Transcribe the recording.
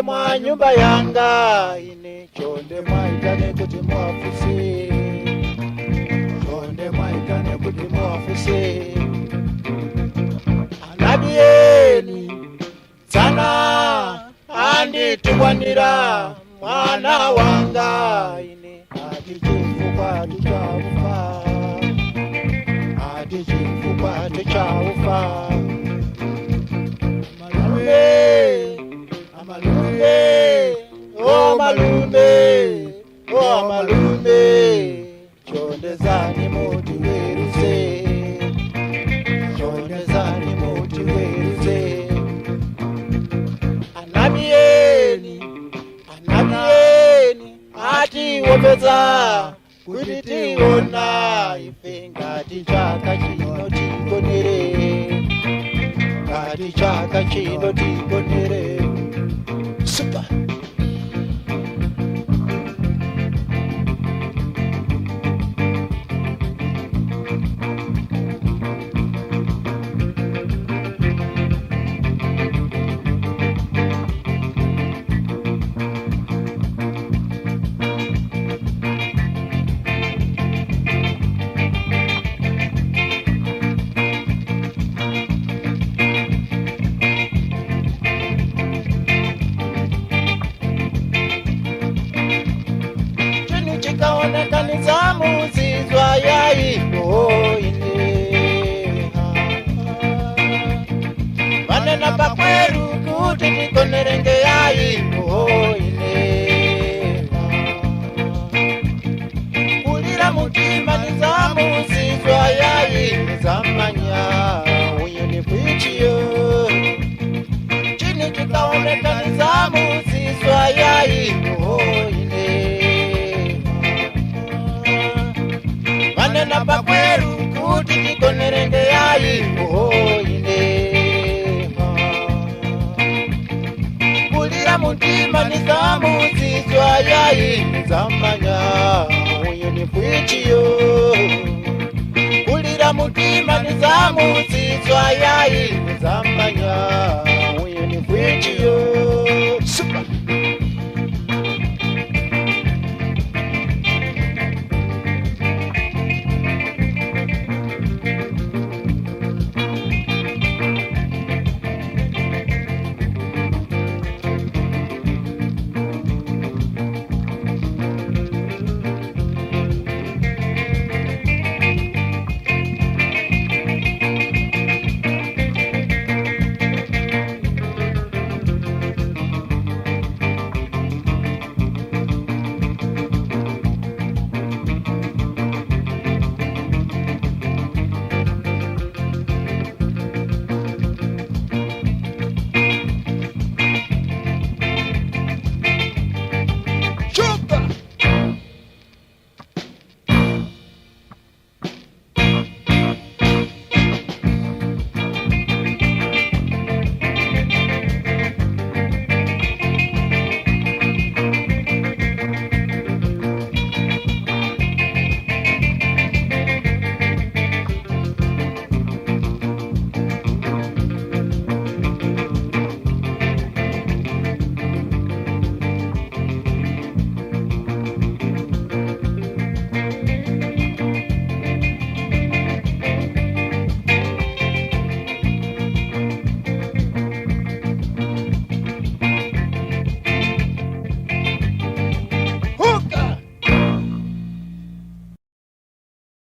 mwa nyumba yanga ine chonde mwaitane kuti muafuse chonde mwaitane kuti muafuse Anabiyeni tsana anditukwanira mwana wanga ine atichifukwa tichaufa atichifukwa tichaufa malume chondezani muti weruze chondezani muti weruze Anabiyeni ati wopeza kuti tiona ife ngati chaka chino tikonere ngati chaka chino tikonere super Kaonekaniza muzizwa yaiko ine vanena pakweru kuti tikonerenge yaiko ine kulira mutima niza muzizwa yaiko zamanya uyo ni kwichiyo chini chikaonekaniza muzizwa yaiko vanena pakweru kuti tikonerenge yaiko ine kulira mutima nizamudzizwa yaiko zamanya uyo ni kwichiyo kulira mutima nizamudzizwa yaiko zamanya uyo ni kwichiyo